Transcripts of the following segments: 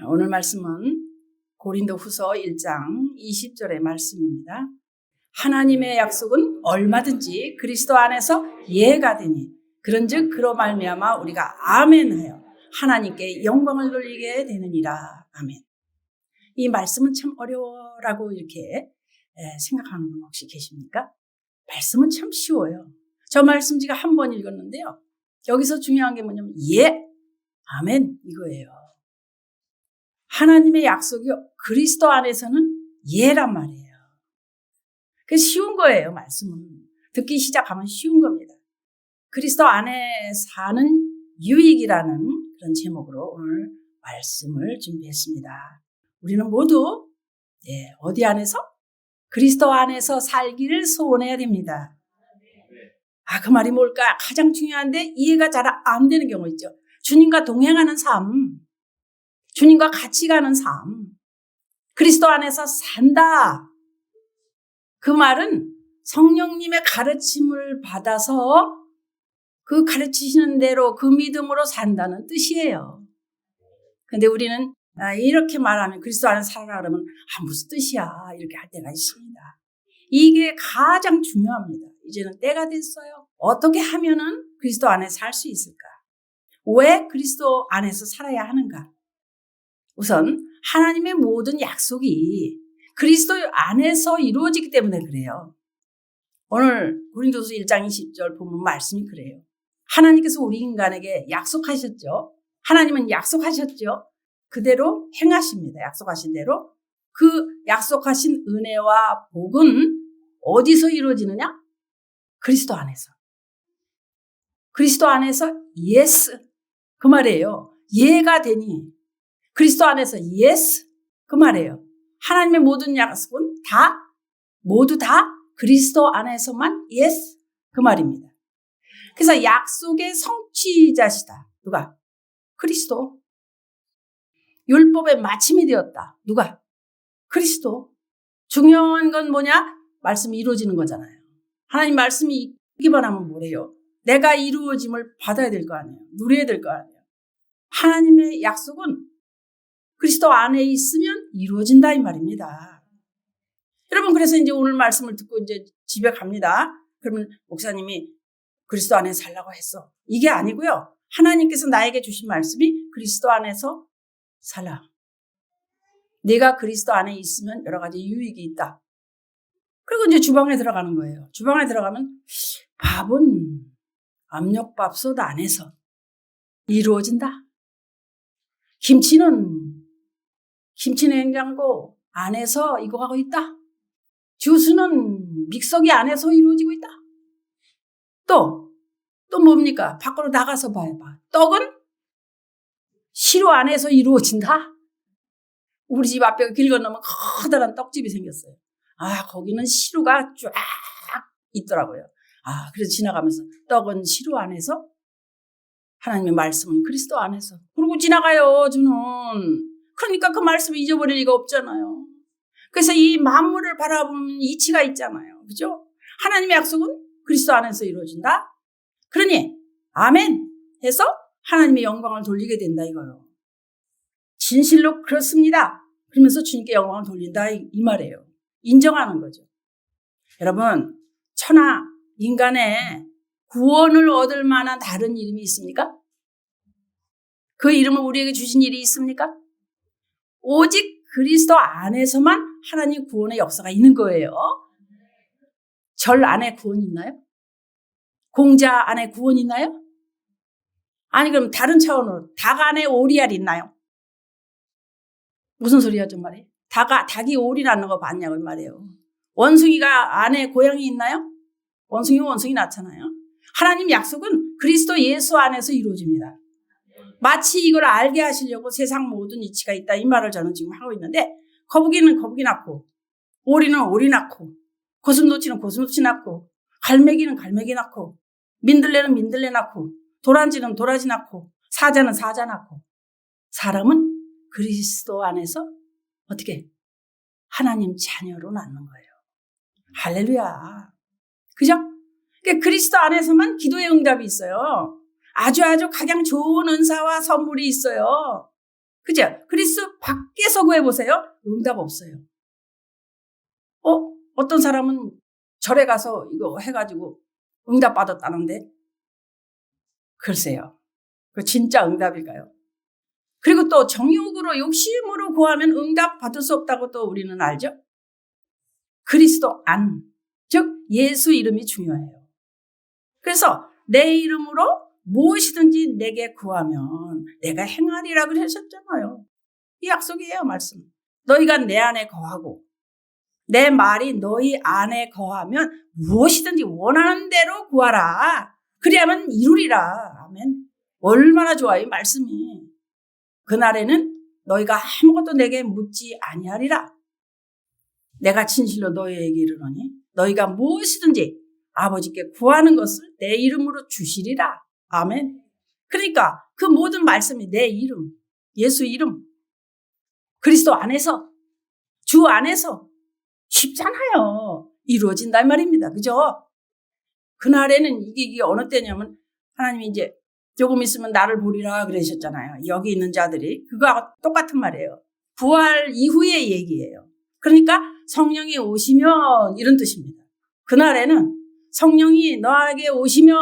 오늘 말씀은 고린도후서 1장 20절의 말씀입니다. 하나님의 약속은 얼마든지 그리스도 안에서 예가 되니 그런즉 그로 말미암아 우리가 아멘하여 하나님께 영광을 돌리게 되느니라. 아멘. 이 말씀은 참 어려워라고 이렇게 생각하는 분 혹시 계십니까? 말씀은 참 쉬워요. 저 말씀 제가 한 번 읽었는데요. 여기서 중요한 게 뭐냐면 예, 아멘 이거예요. 하나님의 약속이 그리스도 안에서는 예란 말이에요. 그 쉬운 거예요. 말씀은 듣기 시작하면 쉬운 겁니다. 그리스도 안에 사는 유익이라는 그런 제목으로 오늘 말씀을 준비했습니다. 우리는 모두 어디 안에서? 그리스도 안에서 살기를 소원해야 됩니다. 그 말이 뭘까? 가장 중요한데 이해가 잘 안 되는 경우 있죠. 주님과 동행하는 삶, 주님과 같이 가는 삶, 그리스도 안에서 산다. 그 말은 성령님의 가르침을 받아서 그 가르치시는 대로 그 믿음으로 산다는 뜻이에요. 근데 우리는 이렇게 말하면 그리스도 안에 살아라 그러면 무슨 뜻이야 이렇게 할 때가 있습니다. 이게 가장 중요합니다. 이제는 때가 됐어요. 어떻게 하면은 그리스도 안에 살 수 있을까? 왜 그리스도 안에서 살아야 하는가? 우선 하나님의 모든 약속이 그리스도 안에서 이루어지기 때문에 그래요. 오늘 고린도서 1장 20절 보면 말씀이 그래요. 하나님께서 우리 인간에게 약속하셨죠. 하나님은 약속하셨죠. 그대로 행하십니다. 약속하신 대로. 그 약속하신 은혜와 복은 어디서 이루어지느냐? 그리스도 안에서. 그리스도 안에서 예스 그 말이에요. 예가 되니 그리스도 안에서 예스 그 말이에요. 하나님의 모든 약속은 모두 다 그리스도 안에서만 예스 그 말입니다. 그래서 약속의 성취자시다. 누가? 그리스도. 율법의 마침이 되었다. 누가? 그리스도. 중요한 건 뭐냐? 말씀이 이루어지는 거잖아요. 하나님 말씀이 이기만 하면 뭐래요? 내가 이루어짐을 받아야 될 거 아니에요. 누려야 될 거 아니에요. 하나님의 약속은 그리스도 안에 있으면 이루어진다 이 말입니다. 여러분 그래서 이제 오늘 말씀을 듣고 이제 집에 갑니다. 그러면 목사님이 그리스도 안에 살라고 했어. 이게 아니고요. 하나님께서 나에게 주신 말씀이 그리스도 안에서 살라. 내가 그리스도 안에 있으면 여러 가지 유익이 있다. 그리고 이제 주방에 들어가는 거예요. 주방에 들어가면 밥은 압력밥솥 안에서 이루어진다. 김치 냉장고 안에서 이거 하고 있다. 주스는 믹서기 안에서 이루어지고 있다. 또 뭡니까? 밖으로 나가서 봐봐. 떡은 시루 안에서 이루어진다. 우리 집 앞에 길 건너면 커다란 떡집이 생겼어요. 거기는 시루가 쫙 있더라고요. 그래서 지나가면서 떡은 시루 안에서, 하나님의 말씀은 그리스도 안에서. 그러고 지나가요, 저는. 그러니까 그 말씀을 잊어버릴 리가 없잖아요. 그래서 이 만물을 바라보는 이치가 있잖아요. 그죠? 하나님의 약속은 그리스도 안에서 이루어진다. 그러니 아멘 해서 하나님의 영광을 돌리게 된다 이거예요. 진실로 그렇습니다. 그러면서 주님께 영광을 돌린다 이 말이에요. 인정하는 거죠. 여러분 천하 인간의 구원을 얻을 만한 다른 이름이 있습니까? 그 이름을 우리에게 주신 일이 있습니까? 오직 그리스도 안에서만 하나님 구원의 역사가 있는 거예요. 절 안에 구원 있나요? 공자 안에 구원 있나요? 아니 그럼 다른 차원으로 닭 안에 오리알 있나요? 무슨 소리야 정말에? 닭이 오리 낳는 거 봤냐고 말이에요. 원숭이가 안에 고양이 있나요? 원숭이 낳잖아요. 하나님 약속은 그리스도 예수 안에서 이루어집니다. 마치 이걸 알게 하시려고 세상 모든 이치가 있다 이 말을 저는 지금 하고 있는데 거북이는 거북이 낳고 오리는 오리 낳고 고슴도치는 고슴도치 낳고 갈매기는 갈매기 낳고 민들레는 민들레 낳고 도란지는 도라지 낳고 사자는 사자 낳고 사람은 그리스도 안에서 어떻게 하나님 자녀로 낳는 거예요. 할렐루야. 그죠? 그러니까 그리스도 안에서만 기도의 응답이 있어요. 아주 가장 좋은 은사와 선물이 있어요. 그죠? 그리스도 밖에서 구해보세요. 응답 없어요. 어떤 사람은 절에 가서 이거 해가지고 응답 받았다는데 글쎄요. 그 진짜 응답일까요? 그리고 또 정욕으로 욕심으로 구하면 응답 받을 수 없다고 또 우리는 알죠? 그리스도 안, 즉 예수 이름이 중요해요. 그래서 내 이름으로 무엇이든지 내게 구하면 내가 행하리라 그러셨잖아요. 이 약속이에요, 말씀. 너희가 내 안에 거하고 내 말이 너희 안에 거하면 무엇이든지 원하는 대로 구하라. 그리하면 이루리라. 아멘. 얼마나 좋아요, 이 말씀이. 그날에는 너희가 아무것도 내게 묻지 아니하리라. 내가 진실로 너희에게 이르노니 너희가 무엇이든지 아버지께 구하는 것을 내 이름으로 주시리라. 아멘. 그러니까 그 모든 말씀이 내 이름, 예수 이름, 그리스도 안에서, 주 안에서 쉽잖아요. 이루어진단 말입니다. 그죠? 그날에는 이게 어느 때냐면 하나님이 이제 조금 있으면 나를 보리라 그러셨잖아요. 여기 있는 자들이. 그거하고 똑같은 말이에요. 부활 이후의 얘기예요. 그러니까 성령이 오시면 이런 뜻입니다. 그날에는 성령이 너에게 오시면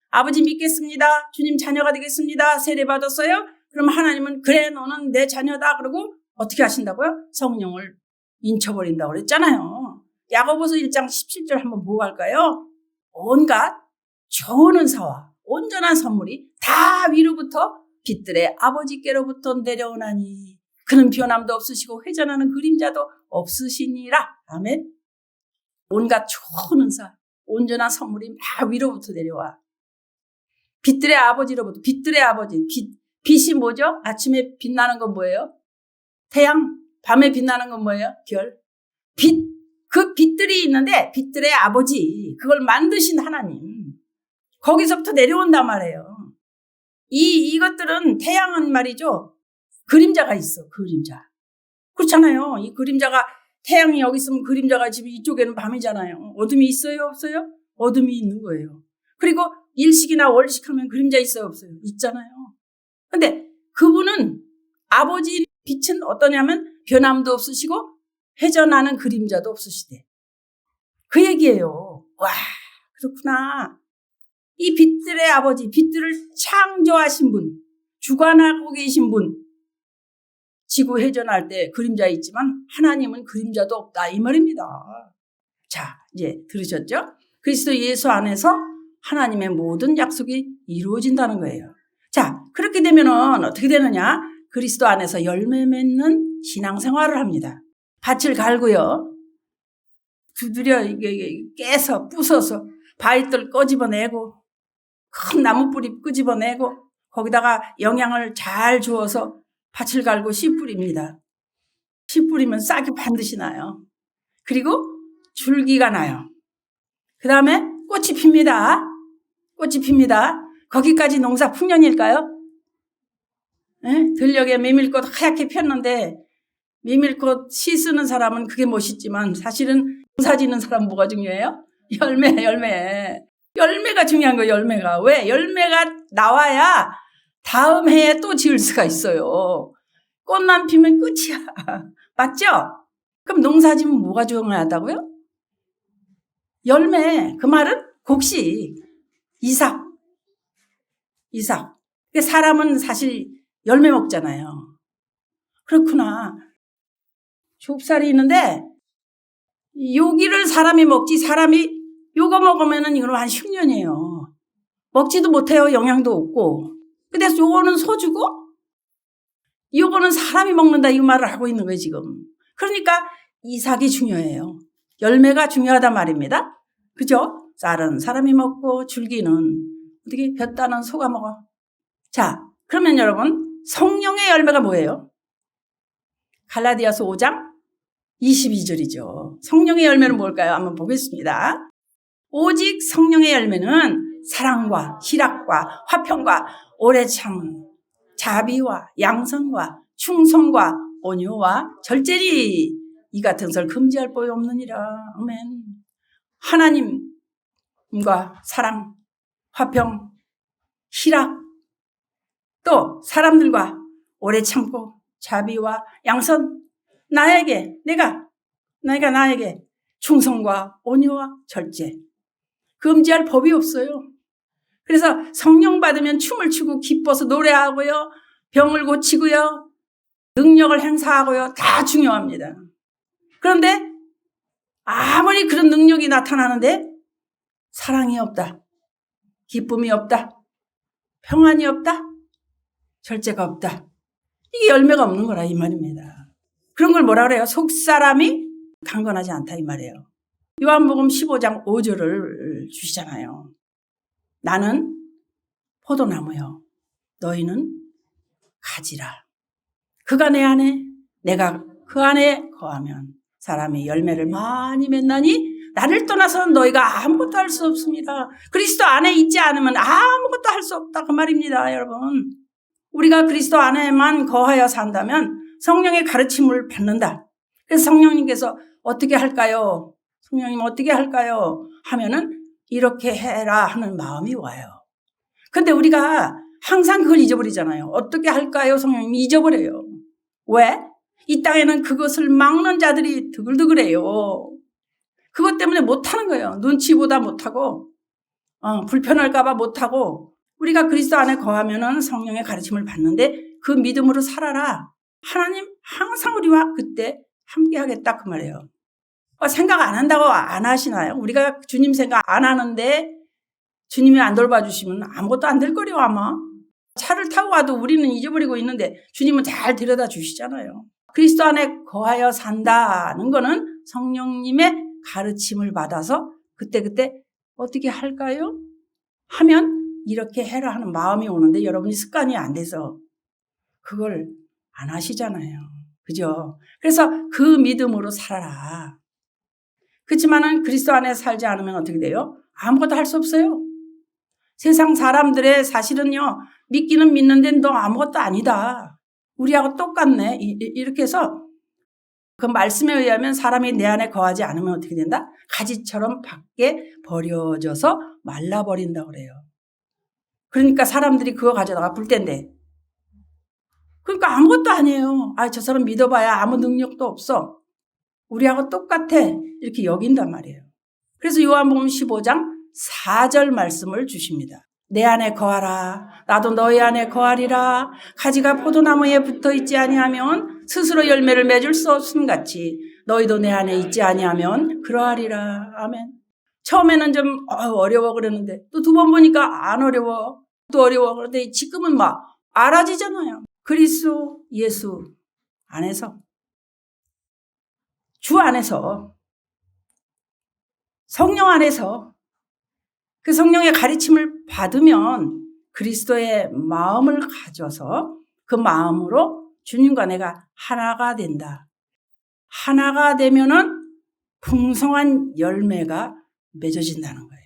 아버지 믿겠습니다. 주님 자녀가 되겠습니다. 세례 받았어요? 그럼 하나님은 그래 너는 내 자녀다. 그러고 어떻게 하신다고요? 성령을 인쳐버린다고 그랬잖아요. 야고보서 1장 17절 한번 보고 갈까요? 온갖 좋은 은사와 온전한 선물이 다 위로부터 빛들의 아버지께로부터 내려오나니 그는 변함도 없으시고 회전하는 그림자도 없으시니라. 아멘. 온갖 좋은 은사, 온전한 선물이 막 위로부터 내려와. 빛들의 아버지로부터, 빛들의 아버지. 빛이 뭐죠? 아침에 빛나는 건 뭐예요? 태양. 밤에 빛나는 건 뭐예요? 별. 그 빛들이 있는데 빛들의 아버지, 그걸 만드신 하나님. 거기서부터 내려온단 말이에요. 이것들은 태양은 말이죠. 그림자가 있어, 그림자. 그렇잖아요. 이 그림자가, 태양이 여기 있으면 그림자가 지금 이쪽에는 밤이잖아요. 어둠이 있어요, 없어요? 어둠이 있는 거예요. 그리고 일식이나 월식하면 그림자 있어요, 없어요? 있잖아요. 근데 그분은 아버지 빛은 어떠냐면 변함도 없으시고 회전하는 그림자도 없으시대. 그 얘기예요. 와, 그렇구나. 이 빛들의 아버지, 빛들을 창조하신 분, 주관하고 계신 분, 지구 회전할 때 그림자 있지만 하나님은 그림자도 없다 이 말입니다. 자, 이제 들으셨죠? 그리스도 예수 안에서 하나님의 모든 약속이 이루어진다는 거예요. 자, 그렇게 되면은 어떻게 되느냐? 그리스도 안에서 열매 맺는 신앙생활을 합니다. 밭을 갈고요. 두드려 깨서 부숴서 바위들 끄집어내고 큰 나무뿌리 끄집어내고 거기다가 영양을 잘 주어서 밭을 갈고 씨 뿌립니다. 씨 뿌리면 싹이 반드시 나요. 그리고 줄기가 나요. 그 다음에 꽃이 핍니다. 꽃이 핍니다. 거기까지 농사 풍년일까요? 네? 들녘에 메밀꽃 하얗게 폈는데 메밀꽃 씨 쓰는 사람은 그게 멋있지만 사실은 농사 짓는 사람은 뭐가 중요해요? 열매가 중요한 거예요. 열매가. 왜? 열매가 나와야 다음 해에 또 지을 수가 있어요. 꽃만 피면 끝이야. 맞죠? 그럼 농사 지면 뭐가 중요하다고요? 열매. 그 말은 곡식. 이삭. 사람은 사실 열매 먹잖아요. 그렇구나. 좁쌀이 있는데 여기를 사람이 먹지, 사람이 요거 먹으면은 이거는 한 10년이에요. 먹지도 못해요. 영양도 없고. 근데 요거는 소주고 요거는 사람이 먹는다 이 말을 하고 있는 거예요, 지금. 그러니까 이삭이 중요해요. 열매가 중요하단 말입니다. 그죠? 쌀은 사람이 먹고 줄기는 어떻게 볕다는 소가 먹어. 자, 그러면 여러분 성령의 열매가 뭐예요? 갈라디아서 5장 22절이죠. 성령의 열매는 뭘까요? 한번 보겠습니다. 오직 성령의 열매는 사랑과 희락과 화평과 오래 참음, 자비와 양선과 충성과 온유와 절제리 이 같은 설 금지할 법이 없느니라. 아멘. 하나님과 사랑, 화평, 희락, 또 사람들과 오래 참고 자비와 양선, 내가 나에게 충성과 온유와 절제, 금지할 법이 없어요. 그래서 성령 받으면 춤을 추고 기뻐서 노래하고요, 병을 고치고요, 능력을 행사하고요, 다 중요합니다. 그런데 아무리 그런 능력이 나타나는데 사랑이 없다, 기쁨이 없다, 평안이 없다, 절제가 없다, 이게 열매가 없는 거라 이 말입니다. 그런 걸 뭐라 그래요? 속사람이 강건하지 않다 이 말이에요. 요한복음 15장 5절을 주시잖아요. 나는 포도나무요, 너희는 가지라. 그가 내 안에, 내가 그 안에 거하면 사람이 열매를 많이 맺나니 나를 떠나서는 너희가 아무것도 할 수 없습니다. 그리스도 안에 있지 않으면 아무것도 할 수 없다 그 말입니다. 여러분, 우리가 그리스도 안에만 거하여 산다면 성령의 가르침을 받는다. 그래서 성령님께서 어떻게 할까요? 성령님 어떻게 할까요? 하면은 이렇게 해라 하는 마음이 와요. 근데 우리가 항상 그걸 잊어버리잖아요. 어떻게 할까요? 성령님이 잊어버려요. 왜? 이 땅에는 그것을 막는 자들이 드글드글해요. 그것 때문에 못하는 거예요. 눈치보다 못하고, 불편할까봐 못하고, 우리가 그리스도 안에 거하면은 성령의 가르침을 받는데 그 믿음으로 살아라. 하나님 항상 우리와 그때 함께 하겠다 그 말이에요. 생각 안 한다고 안 하시나요? 우리가 주님 생각 안 하는데 주님이 안 돌봐주시면 아무것도 안 될 거래요 아마. 차를 타고 가도 우리는 잊어버리고 있는데 주님은 잘 데려다 주시잖아요. 그리스도 안에 거하여 산다는 거는 성령님의 가르침을 받아서 그때그때 어떻게 할까요? 하면 이렇게 해라 하는 마음이 오는데 여러분이 습관이 안 돼서 그걸 안 하시잖아요. 그죠? 그래서 그 믿음으로 살아라. 그렇지만은 그리스도 안에 살지 않으면 어떻게 돼요? 아무것도 할 수 없어요. 세상 사람들의 사실은요, 믿기는 믿는데 너 아무것도 아니다. 우리하고 똑같네. 이렇게 해서 그 말씀에 의하면 사람이 내 안에 거하지 않으면 어떻게 된다? 가지처럼 밖에 버려져서 말라버린다고 그래요. 그러니까 사람들이 그거 가져다가 불 땐대. 그러니까 아무것도 아니에요. 저 사람 믿어봐야 아무 능력도 없어. 우리하고 똑같아. 이렇게 여긴단 말이에요. 그래서 요한복음 15장 4절 말씀을 주십니다. 내 안에 거하라. 나도 너희 안에 거하리라. 가지가 포도나무에 붙어 있지 아니하면 스스로 열매를 맺을 수 없음 같이 너희도 내 안에 있지 아니하면 그러하리라. 아멘. 처음에는 좀 어려워 그랬는데 또 두 번 보니까 안 어려워. 또 어려워. 그런데 지금은 막 알아지잖아요. 그리스도 예수 안에서, 주 안에서, 성령 안에서 그 성령의 가르침을 받으면 그리스도의 마음을 가져서 그 마음으로 주님과 내가 하나가 된다. 하나가 되면은 풍성한 열매가 맺어진다는 거예요.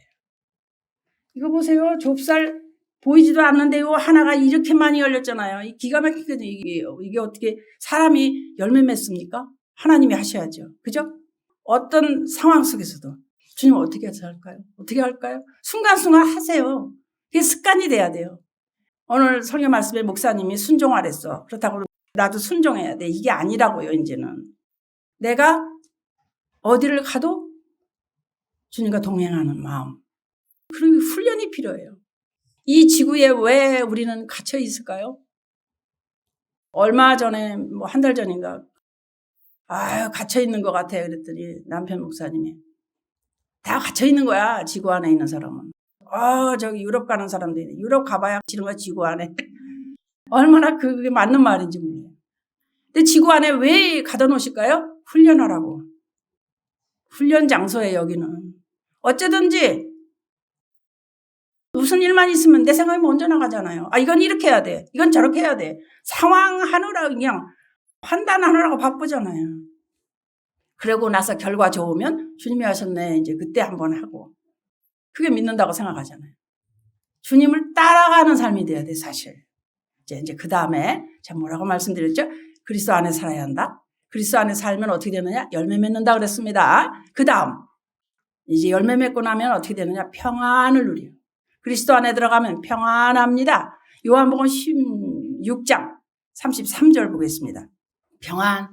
이거 보세요. 좁쌀 보이지도 않는데요. 하나가 이렇게 많이 열렸잖아요. 기가 막히거든요. 이게 어떻게 사람이 열매 맺습니까? 하나님이 하셔야죠. 그죠? 어떤 상황 속에서도 주님 어떻게 할까요? 어떻게 할까요? 순간순간 하세요. 그게 습관이 돼야 돼요. 오늘 설교 말씀에 목사님이 순종하랬어. 그렇다고 나도 순종해야 돼. 이게 아니라고요. 이제는 내가 어디를 가도 주님과 동행하는 마음. 그런 훈련이 필요해요. 이 지구에 왜 우리는 갇혀 있을까요? 얼마 전에 한 달 전인가 갇혀 있는 것 같아요. 그랬더니 남편 목사님이 다 갇혀 있는 거야. 지구 안에 있는 사람은. 저기 유럽 가는 사람도 있네. 유럽 가봐야 지는 거야. 지구 안에. 얼마나 그게 맞는 말인지 몰라요. 근데 지구 안에 왜 가둬 놓으실까요? 훈련하라고. 훈련 장소에 여기는. 어쩌든지 무슨 일만 있으면 내 생각이 먼저 나가잖아요. 이건 이렇게 해야 돼. 이건 저렇게 해야 돼. 상황 하느라 그냥 판단하느라고 바쁘잖아요. 그러고 나서 결과 좋으면 주님이 하셨네. 이제 그때 한번 하고. 그게 믿는다고 생각하잖아요. 주님을 따라가는 삶이 돼야 돼, 사실. 이제 그 다음에 제가 뭐라고 말씀드렸죠? 그리스도 안에 살아야 한다. 그리스도 안에 살면 어떻게 되느냐? 열매 맺는다 그랬습니다. 그 다음 이제 열매 맺고 나면 어떻게 되느냐? 평안을 누려요. 그리스도 안에 들어가면 평안합니다. 요한복음 16장 33절 보겠습니다. 평안.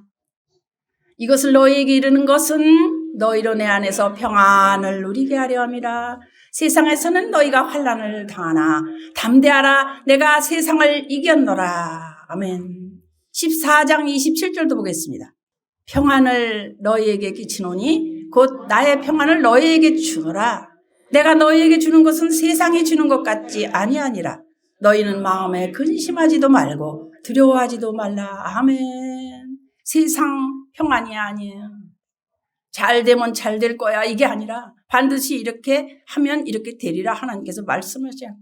이것을 너희에게 이르는 것은 너희로 내 안에서 평안을 누리게 하려 함이라. 세상에서는 너희가 환난을 당하나 담대하라. 내가 세상을 이겼노라. 아멘. 14장 27절도 보겠습니다. 평안을 너희에게 끼치노니 곧 나의 평안을 너희에게 주노라. 내가 너희에게 주는 것은 세상이 주는 것 같지 아니하니라. 너희는 마음에 근심하지도 말고 두려워하지도 말라. 아멘. 세상 평안이 아니에요. 잘 되면 잘 될 거야 이게 아니라 반드시 이렇게 하면 이렇게 되리라 하나님께서 말씀하셔요.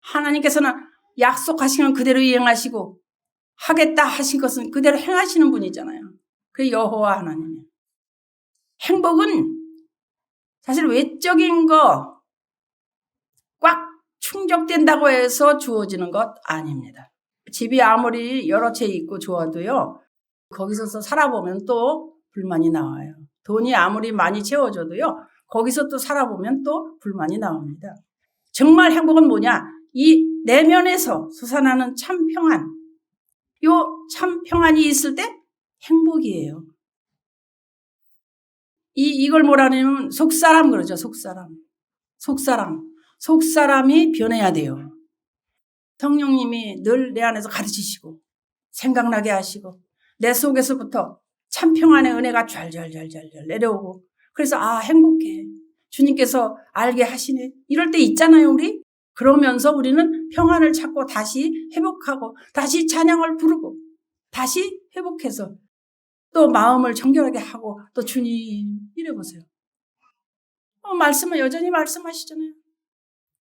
하나님께서는 약속하신 건 그대로 이행하시고 하겠다 하신 것은 그대로 행하시는 분이잖아요. 그 여호와 하나님이에요. 행복은 사실 외적인 거 꽉 충족된다고 해서 주어지는 것 아닙니다. 집이 아무리 여러 채 있고 좋아도요, 거기서 살아보면 또 불만이 나와요. 돈이 아무리 많이 채워져도요, 거기서 또 살아보면 또 불만이 나옵니다. 정말 행복은 뭐냐? 이 내면에서 솟아나는 참 평안. 요 참 평안이 있을 때 행복이에요. 이걸 뭐라냐면 속사람 그러죠. 속사람이 변해야 돼요. 성령님이 늘 내 안에서 가르치시고 생각나게 하시고 내 속에서부터 참 평안의 은혜가 좔좔좔 내려오고 그래서 행복해. 주님께서 알게 하시네. 이럴 때 있잖아요, 우리. 그러면서 우리는 평안을 찾고 다시 회복하고 다시 찬양을 부르고 다시 회복해서 또 마음을 정결하게 하고 또 주님 이래 보세요. 말씀은 여전히 말씀하시잖아요.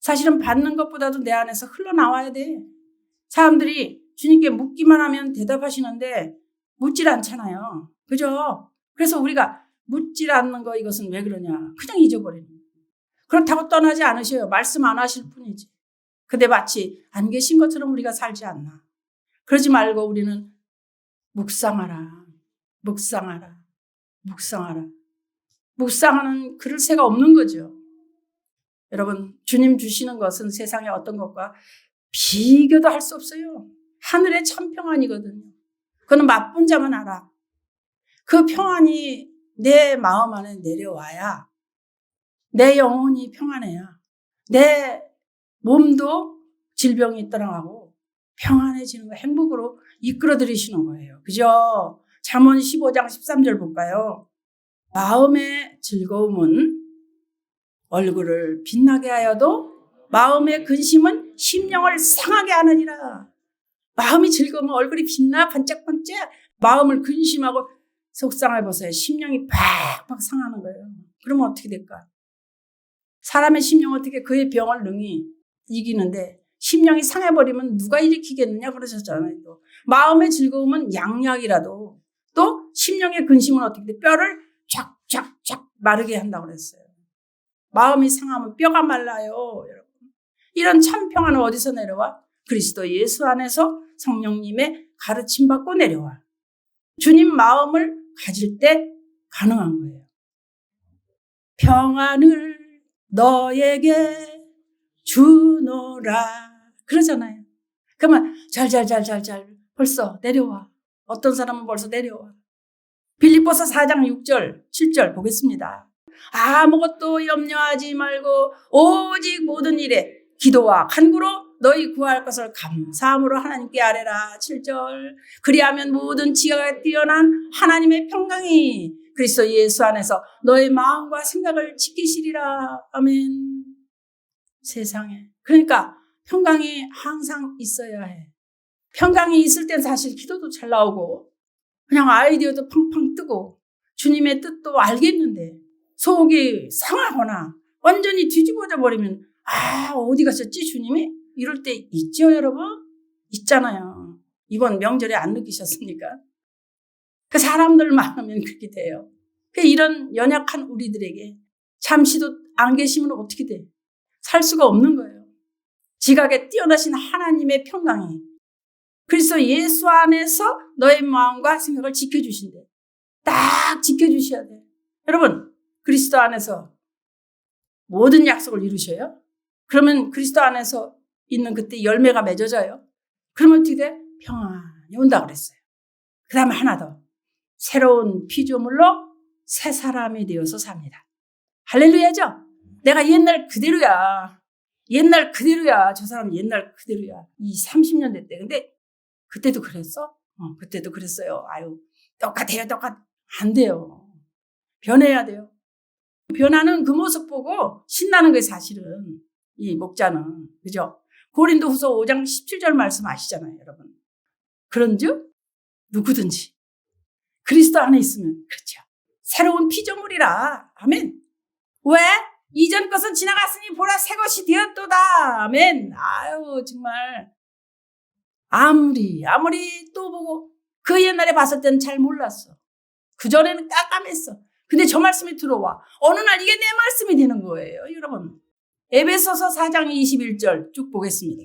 사실은 받는 것보다도 내 안에서 흘러나와야 돼. 사람들이 주님께 묻기만 하면 대답하시는데 묻질 않잖아요. 그죠? 그래서 우리가 묻질 않는 거 이것은 왜 그러냐. 그냥 잊어버리는 거예요. 그렇다고 떠나지 않으셔요. 말씀 안 하실 뿐이지. 근데 마치 안 계신 것처럼 우리가 살지 않나. 그러지 말고 우리는 묵상하라. 묵상하는 그럴 새가 없는 거죠. 여러분, 주님 주시는 것은 세상의 어떤 것과 비교도 할 수 없어요. 하늘의 참 평안이거든요. 그거는 맛본 자만 알아. 그 평안이 내 마음 안에 내려와야 내 영혼이 평안해야 내 몸도 질병이 떠나가고 평안해지는 거 행복으로 이끌어들이시는 거예요. 그죠? 잠언 15장 13절 볼까요? 마음의 즐거움은 얼굴을 빛나게 하여도 마음의 근심은 심령을 상하게 하느니라. 마음이 즐거우면 얼굴이 빛나 반짝반짝 마음을 근심하고 속상해보세요. 심령이 팍팍 상하는 거예요. 그러면 어떻게 될까? 사람의 심령 어떻게 그의 병을 능히 이기는데 심령이 상해버리면 누가 일으키겠느냐 그러셨잖아요. 또 마음의 즐거움은 양약이라도 또 심령의 근심은 어떻게 돼? 뼈를 쫙쫙쫙 마르게 한다고 그랬어요. 마음이 상하면 뼈가 말라요. 여러분. 이런 참 평안은 어디서 내려와? 그리스도 예수 안에서 성령님의 가르침 받고 내려와. 주님 마음을 가질 때 가능한 거예요. 평안을 너에게 주노라. 그러잖아요. 그러면 잘 벌써 내려와. 어떤 사람은 벌써 내려와. 빌립보서 4장 6절, 7절 보겠습니다. 아무것도 염려하지 말고 오직 모든 일에 기도와 간구로 너희 구할 것을 감사함으로 하나님께 아뢰라. 7절. 그리하면 모든 지혜가 뛰어난 하나님의 평강이 그리스도 예수 안에서 너의 마음과 생각을 지키시리라. 아멘. 세상에. 그러니까 평강이 항상 있어야 해. 평강이 있을 땐 사실 기도도 잘 나오고 그냥 아이디어도 팡팡 뜨고 주님의 뜻도 알겠는데 속이 상하거나 완전히 뒤집어져 버리면 어디 가셨지 주님이? 이럴 때 있죠 여러분? 있잖아요. 이번 명절에 안 느끼셨습니까? 그 사람들 많으면 그렇게 돼요. 이런 연약한 우리들에게 잠시도 안 계시면 어떻게 돼? 살 수가 없는 거예요. 지각에 뛰어나신 하나님의 평강이 그리스도 예수 안에서 너의 마음과 생각을 지켜주신대. 딱 지켜주셔야 돼. 여러분, 그리스도 안에서 모든 약속을 이루셔요? 그러면 그리스도 안에서 있는 그때 열매가 맺어져요? 그러면 어떻게 돼? 평안이 사람이 온다고 그랬어요. 그 다음에 하나 더. 새로운 피조물로 새 사람이 되어서 삽니다. 할렐루야죠? 내가 옛날 그대로야. 옛날 그대로야. 저 사람 옛날 그대로야. 이 30년 됐대. 근데 그때도 그랬어? 그때도 그랬어요. 아유, 똑같아요. 안 돼요. 변해야 돼요. 변하는 그 모습 보고 신나는 게 사실은 이 목자는. 그죠? 고린도후서 5장 17절 말씀 아시잖아요, 여러분. 그런즉 누구든지 그리스도 안에 있으면 그렇죠. 새로운 피조물이라. 아멘. 왜? 이전 것은 지나갔으니 보라 새 것이 되었도다. 아멘. 아유 정말 아무리 또 보고 그 옛날에 봤을 때는 잘 몰랐어. 그전에는 깜깜했어. 근데 저 말씀이 들어와. 어느 날 이게 내 말씀이 되는 거예요, 여러분. 에베소서 4장 21절 쭉 보겠습니다.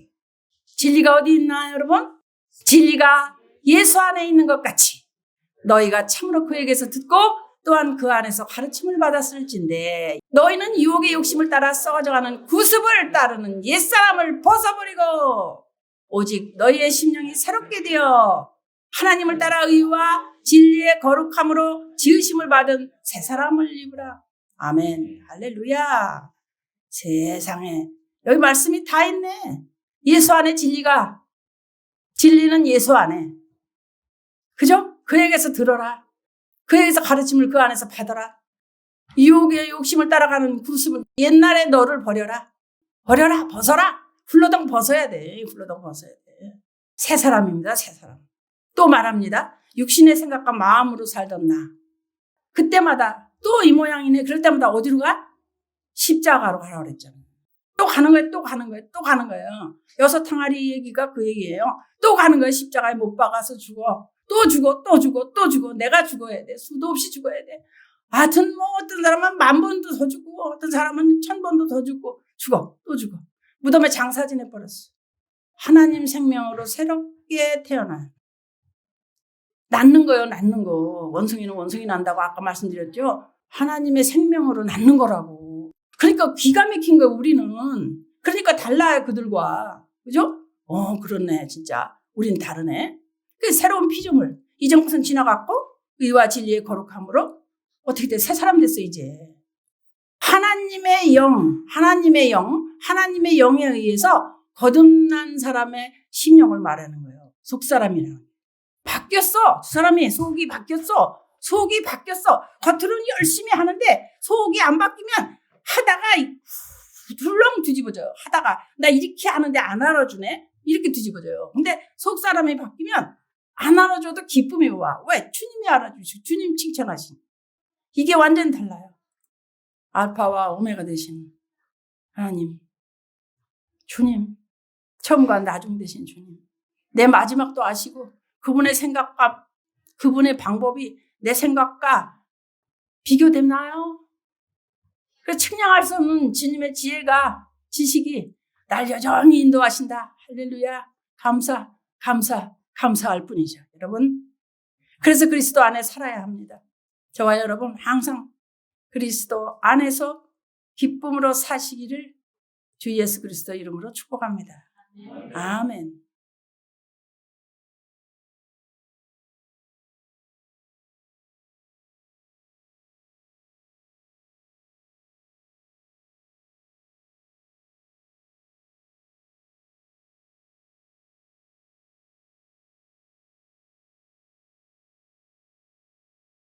진리가 어디 있나, 여러분? 진리가 예수 안에 있는 것 같이 너희가 참으로 그에게서 듣고 또한 그 안에서 가르침을 받았을진데 너희는 유혹의 욕심을 따라 썩어져가는 구습을 따르는 옛사람을 벗어버리고 오직 너희의 심령이 새롭게 되어 하나님을 따라 의와 진리의 거룩함으로 지으심을 받은 새 사람을 입으라. 아멘. 할렐루야. 세상에 여기 말씀이 다 있네. 예수 안에 진리는 예수 안에. 그죠? 그에게서 들어라. 그에게서 가르침을 그 안에서 받아라. 유혹의 욕심을 따라가는 구습은 옛날에 너를 버려라. 벗어라. 훌러덩 벗어야 돼. 새 사람입니다. 새 사람. 또 말합니다. 육신의 생각과 마음으로 살던 나. 그때마다 또 이 모양이네. 그럴 때마다 어디로 가? 십자가로 가라고 그랬잖아요. 또 가는 거예요. 여섯 항아리 얘기가 그 얘기예요. 또 가는 거예요. 십자가에 못 박아서 죽어. 또 죽어. 내가 죽어야 돼. 수도 없이 죽어야 돼. 하여튼 어떤 사람은 10,000번도 더 죽고 어떤 사람은 1,000번도 더 죽고 또 죽어. 무덤에 장사 지내버렸어. 하나님 생명으로 새롭게 태어나. 낳는 거예요. 원숭이는 원숭이 난다고 아까 말씀드렸죠. 하나님의 생명으로 낳는 거라고. 그러니까 기가 막힌 거예요, 우리는. 그러니까 달라요, 그들과. 그죠? 그렇네, 진짜. 우린 다르네. 그 새로운 피조물. 이전 것은 지나갔고, 의와 진리의 거룩함으로 어떻게 돼? 새 사람 됐어, 이제. 하나님의 영에 의해서 거듭난 사람의 심령을 말하는 거예요. 속사람이랑. 바뀌었어. 두 사람이 속이 바뀌었어. 겉으로는 열심히 하는데 속이 안 바뀌면 하다가 훌렁 뒤집어져요. 하다가 나 이렇게 하는데 안 알아주네. 이렇게 뒤집어져요. 근데 속 사람이 바뀌면 안 알아줘도 기쁨이 와. 왜? 주님이 알아주시고 주님 칭찬하시니. 이게 완전 달라요. 알파와 오메가 되신 하나님, 주님, 처음과 나중 되신 주님. 내 마지막도 아시고 그분의 생각과 그분의 방법이 내 생각과 비교되나요? 그래서 측량할 수 없는 주님의 지식이 날 여전히 인도하신다. 할렐루야. 감사할 뿐이죠. 여러분. 그래서 그리스도 안에 살아야 합니다. 저와 여러분 항상 그리스도 안에서 기쁨으로 사시기를 주 예수 그리스도 이름으로 축복합니다. 아멘.